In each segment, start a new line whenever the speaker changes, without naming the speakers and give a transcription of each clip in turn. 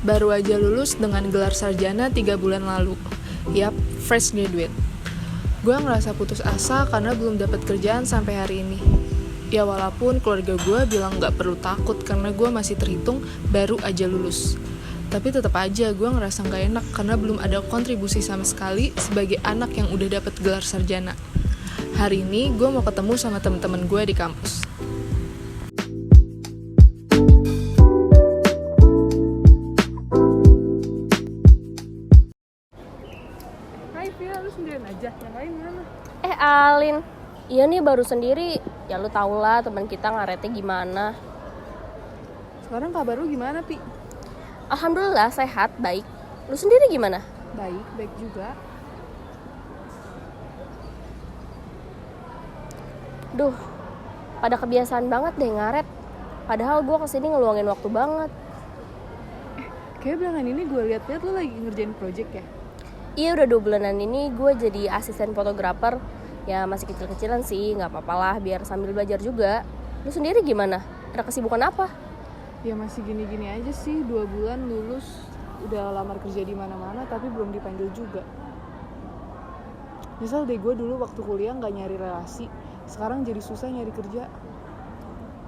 Baru aja lulus dengan gelar sarjana 3 bulan lalu. Yap, fresh graduate. Gue ngerasa putus asa karena belum dapat kerjaan sampai hari ini. Ya walaupun keluarga gue bilang gak perlu takut karena gue masih terhitung baru aja lulus. Tapi tetap aja gue ngerasa gak enak karena belum ada kontribusi sama sekali sebagai anak yang udah dapat gelar sarjana. Hari ini gue mau ketemu sama temen-temen gue di kampus. Hai Via, lu sendirian aja? Yang lain mana?
Alin, iya nih baru sendiri. Ya lu tau lah teman kita ngaretnya gimana.
Sekarang kabar lu gimana, Pi?
Alhamdulillah sehat, baik. Lu sendiri gimana?
Baik, baik juga.
Duh, pada kebiasaan banget deh ngaret. Padahal gue kesini ngeluangin waktu banget.
Kayaknya belakangan ini gue liat-liat lu lagi ngerjain project ya?
Iya udah 2 bulanan ini gue jadi asisten fotografer. Ya masih kecil-kecilan sih, gak apa-apa lah biar sambil belajar juga. Lu sendiri gimana? Ada kesibukan apa?
Ya masih gini-gini aja sih, 2 bulan lulus. Udah lamar kerja di mana-mana tapi belum dipanggil juga. Misal deh gue dulu waktu kuliah gak nyari relasi. Sekarang jadi susah nyari kerja.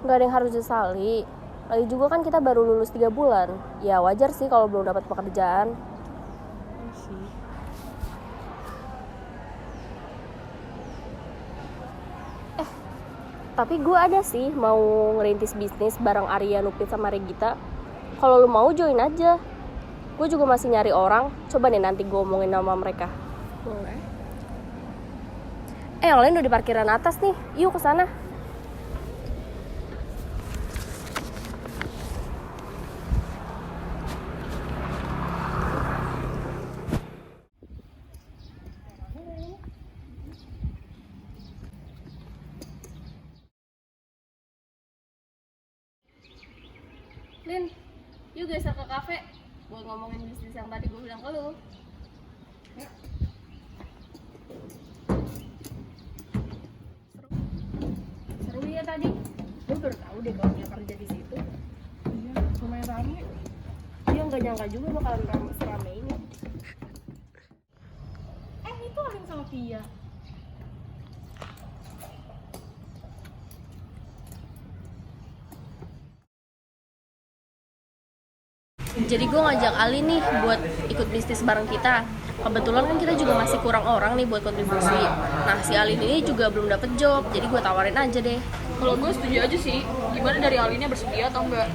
Gak ada yang harus disesali. Lagi juga kan kita baru lulus 3 bulan. Ya wajar sih kalau belum dapat pekerjaan.
Iya sih.
Tapi gue ada sih mau ngerintis bisnis bareng Arya, Nupit, sama Regita. Kalau lu mau join aja. Gue juga masih nyari orang. Coba nih nanti gue omongin nama mereka.
Boleh.
Yang lain udah di parkiran atas nih. Yuk kesana. Lin, yuk geser ke kafe buat ngomongin bisnis yang tadi gue bilang ke lu. Seru ya tadi. Gue baru tahu deh kalau dia kerja di situ.
Iya, lumayan rame.
Dia nggak nyangka juga bakalan serame ini.
Itu Alin sama Pia.
Jadi gue ngajak Ali nih buat ikut bisnis bareng kita. Kebetulan kan kita juga masih kurang orang nih buat kontribusi. Nah si Alin ini juga belum dapet job, jadi gue tawarin aja deh.
Kalau gue setuju aja sih. Gimana dari Alinnya bersedia atau enggak?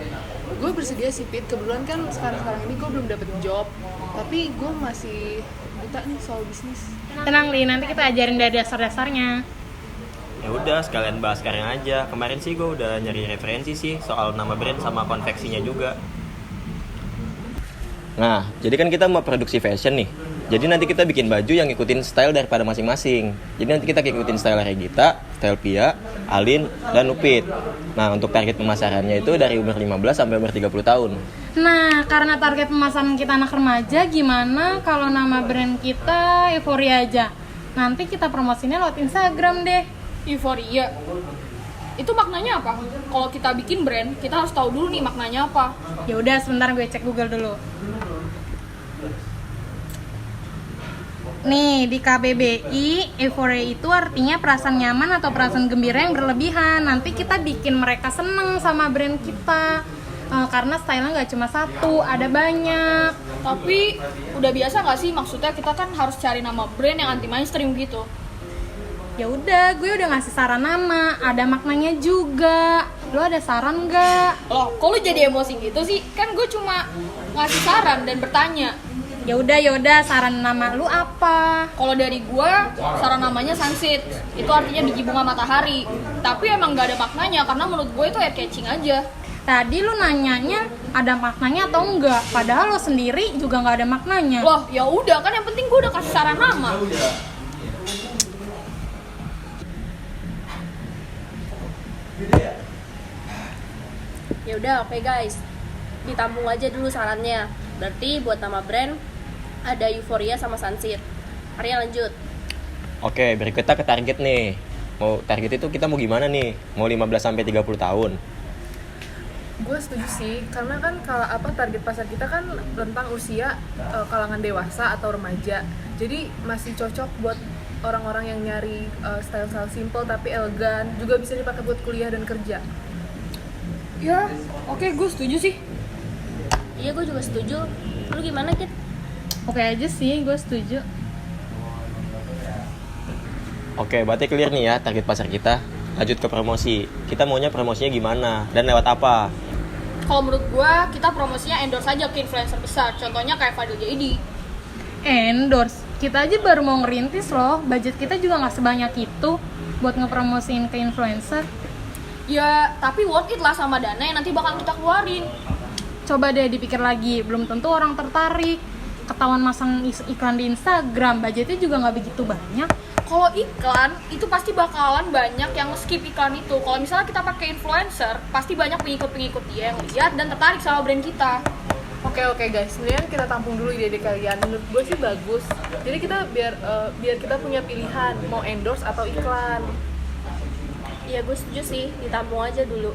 Gue bersedia sih, Pit. Kebetulan kan sekarang ini gue belum dapet job. Tapi gue masih buta nih soal bisnis.
Tenang Li, nanti kita ajarin dari dasar-dasarnya.
Ya udah sekalian bahas sekarang aja. Kemarin sih gue udah nyari referensi sih soal nama brand sama konveksinya juga. Nah, jadi kan kita mau produksi fashion nih. Jadi nanti kita bikin baju yang ngikutin style daripada masing-masing. Jadi nanti kita ngikutin style Regita, style Pia, Alin, dan Lupit. Nah, untuk target pemasarannya itu dari umur 15 sampai umur 30 tahun.
Nah, karena target pemasaran kita anak remaja, gimana kalau nama brand kita Euphoria aja? Nanti kita promosinya lewat Instagram deh.
Euforia. Itu maknanya apa? Kalau kita bikin brand, kita harus tahu dulu nih maknanya apa.
Ya udah, sebentar gue cek Google dulu. Nih, di KBBI, euforia itu artinya perasaan nyaman atau perasaan gembira yang berlebihan. Nanti kita bikin mereka seneng sama brand kita. Karena stylenya nggak cuma satu, ada banyak.
Tapi udah biasa nggak sih? Maksudnya kita kan harus cari nama brand yang anti mainstream gitu.
Ya udah, gue udah ngasih saran nama, ada maknanya juga. Lo ada saran nggak?
Loh, kok lu jadi emosi gitu sih? Kan gue cuma ngasih saran dan bertanya.
Ya udah, saran nama lu apa?
Kalau dari gue, saran namanya Sunset. Itu artinya biji bunga matahari. Tapi emang nggak ada maknanya karena menurut gue itu air catching aja.
Tadi lu nanyanya ada maknanya atau enggak? Padahal lo sendiri juga nggak ada maknanya.
Loh, ya udah kan yang penting gue udah kasih saran nama.
Ya udah, oke guys. Ditampung aja dulu sarannya. Berarti buat nama brand ada Euphoria sama Sunset. Arya lanjut.
Oke, berikutnya ke target nih. Mau target itu kita mau gimana nih? Mau 15 sampai 30 tahun.
Gue setuju sih, karena kan kalau target pasar kita kan rentang usia kalangan dewasa atau remaja. Jadi masih cocok buat orang-orang yang nyari style-style simple tapi elegan, juga bisa dipakai buat kuliah dan kerja.
Ya, oke, gue setuju sih.
Iya, gue juga setuju. Lu gimana, Kit?
Oke aja sih, gue setuju.
Oke, berarti clear nih ya target pasar kita. Lanjut ke promosi. Kita maunya promosinya gimana dan lewat apa?
Kalau menurut gue, kita promosinya endorse aja ke influencer besar. Contohnya kayak Fadil Jaidi.
Endorse? Kita aja baru mau ngerintis loh. Budget kita juga nggak sebanyak itu buat ngepromosiin ke influencer.
Ya, tapi worth it lah sama dana yang nanti bakal kita keluarin.
Coba deh dipikir lagi, belum tentu orang tertarik. Ketahuan masang iklan di Instagram, budgetnya juga nggak begitu banyak.
Kalau iklan, itu pasti bakalan banyak yang skip iklan itu. Kalau misalnya kita pakai influencer, pasti banyak pengikut-pengikut dia yang lihat dan tertarik sama brand kita.
Oke guys, mendingan kita tampung dulu ide kalian. Menurut gue sih bagus. Jadi kita biar kita punya pilihan mau endorse atau iklan.
Iya, gue setuju sih, ditampung aja dulu.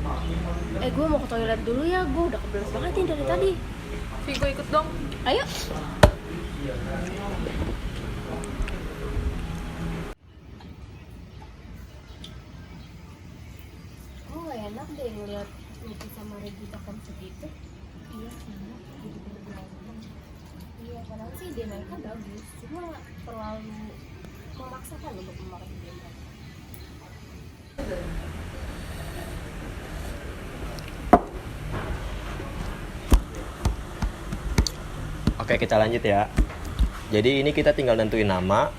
Gue mau ke toilet dulu ya, gue udah kebelet banget nih dari tadi.
Vi, gue ikut dong.
Ayo. Gue gak enak deh ngeliat Niki sama Regita konflik itu. Iya, sama. Jadi berantem. Iya, padahal sih dia mereka bagus. Cuma terlalu memaksakan untuk memarahi dia.
Oke, kita lanjut ya. Jadi ini kita tinggal nentuin nama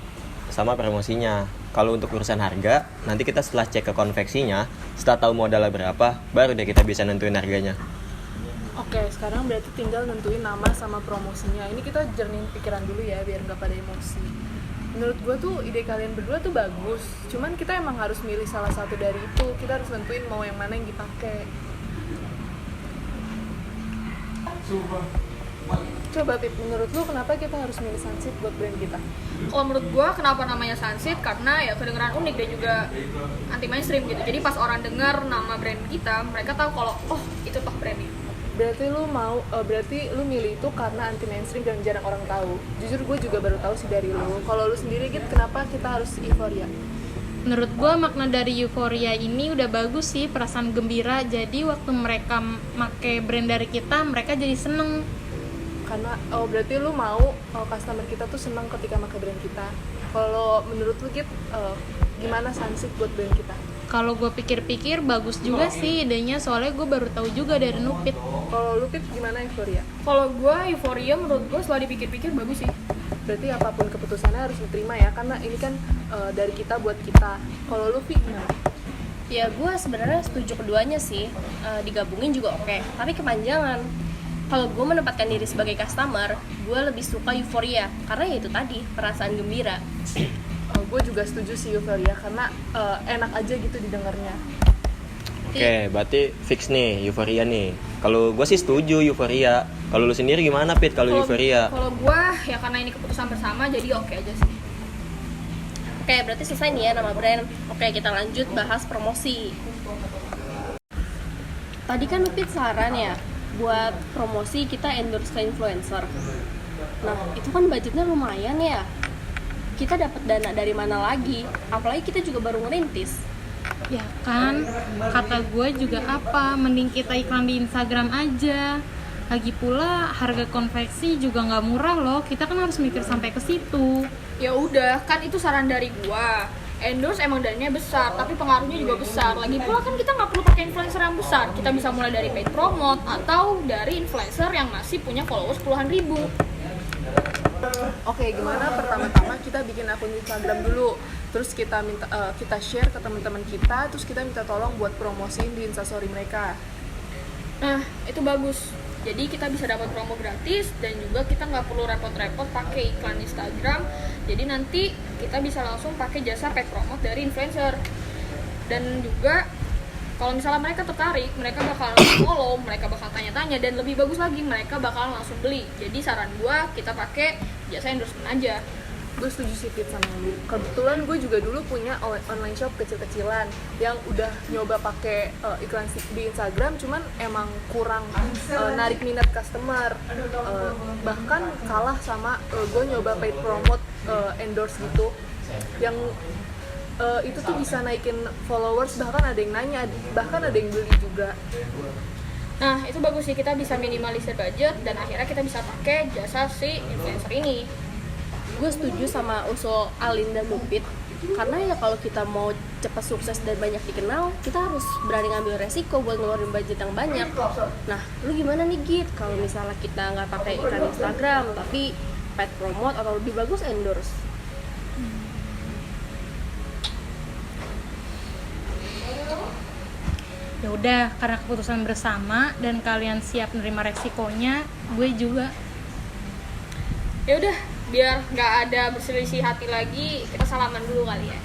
sama promosinya. Kalau untuk urusan harga, nanti kita setelah cek ke konveksinya, setelah tahu modalnya berapa, baru deh kita bisa nentuin harganya.
Oke, sekarang berarti tinggal nentuin nama sama promosinya. Ini kita jernihin pikiran dulu ya, biar nggak pada emosi. Menurut gue tuh ide kalian berdua tuh bagus. Cuman kita emang harus milih salah satu dari itu. Kita harus nentuin mau yang mana yang dipakai. Coba Pip, menurut lu kenapa kita harus milih Sunsit buat brand kita?
Kalau menurut gue, kenapa namanya Sunsit? Karena ya kedengeran unik dan juga anti mainstream gitu. Jadi pas orang dengar nama brand kita, mereka tahu kalau oh itu toh brandnya.
Berarti lu milih itu karena anti mainstream dan jarang orang tahu. Jujur gue juga baru tahu sih dari lu. Kalau lu sendiri gitu, kenapa kita harus euforia?
Menurut gue makna dari euforia ini udah bagus sih, perasaan gembira. Jadi waktu mereka make brand dari kita, mereka jadi seneng.
Karena berarti lu mau customer kita tuh senang ketika pakai brand kita. Kalau menurut lu Kit, gimana Sunsit buat brand kita?
Kalau gue pikir-pikir bagus juga sih idenya, soalnya gue baru tahu juga dari Nupit.
Kalau lu Pip gimana euforia?
Kalau gue, euforia menurut gue setelah dipikir-pikir bagus sih.
Berarti apapun keputusannya harus diterima ya, karena ini kan dari kita buat kita. Kalau lu Pip gimana?
Ya, gue sebenarnya setuju keduanya sih. Digabungin juga oke, tapi kepanjangan. Kalau gue menempatkan diri sebagai customer, gue lebih suka euforia karena ya itu tadi, perasaan gembira.
Gue juga setuju sih euforia karena enak aja gitu didengarnya.
Oke, berarti fix nih euforia nih. Kalau gue sih setuju euforia. Kalau lu sendiri gimana Pit kalau euforia?
Kalau gue ya karena ini keputusan bersama jadi oke aja sih.
Oke, berarti selesai nih ya nama brand. Oke, kita lanjut bahas promosi. Tadi kan Upit saran ya buat promosi kita endorse ke influencer. Nah, itu kan budgetnya lumayan ya. Kita dapat dana dari mana lagi? Apalagi kita juga baru ngerintis.
Ya kan, kata gue juga apa, mending kita iklan di Instagram aja. Lagi pula harga konveksi juga nggak murah loh, kita kan harus mikir sampai ke situ.
Ya udah, kan itu saran dari gue. Endorse emang dananya besar, tapi pengaruhnya juga besar. Lagi pula kan kita nggak perlu pakai influencer yang besar. Kita bisa mulai dari paid promote atau dari influencer yang masih punya followers puluhan ribu.
Oke, gimana pertama-tama kita bikin akun Instagram dulu. Terus kita kita share ke teman-teman kita, terus kita minta tolong buat promosiin di Instastory mereka.
Nah, itu bagus. Jadi kita bisa dapat promo gratis dan juga kita nggak perlu repot-repot pakai iklan Instagram. Jadi nanti kita bisa langsung pakai jasa paid promote dari influencer. Dan juga kalau misalnya mereka tertarik, mereka bakal follow, mereka bakal tanya-tanya, dan lebih bagus lagi mereka bakal langsung beli. Jadi saran gua kita pakai jasa endorsement aja.
Gue setuju sih Fit sama lu. Kebetulan gue juga dulu punya online shop kecil-kecilan yang udah nyoba pakai iklan di Instagram, cuman emang kurang narik minat customer. Bahkan kalah sama gue nyoba paid promote endorse gitu, yang itu tuh bisa naikin followers, bahkan ada yang nanya, bahkan ada yang beli juga.
Nah, itu bagus sih, kita bisa minimalisir budget dan akhirnya kita bisa pakai jasa si influencer ini.
Gue setuju sama usul Alin dan Lupit, karena ya kalau kita mau cepat sukses dan banyak dikenal, kita harus berani ngambil resiko buat ngeluarin budget yang banyak. Nah, lu gimana nih Git kalau misalnya kita nggak pakai iklan Instagram tapi paid promote atau lebih bagus endorse?
Ya udah, karena keputusan bersama dan kalian siap menerima resikonya, gue juga.
Ya udah, biar nggak ada berselisih hati lagi, kita salaman dulu kali ya.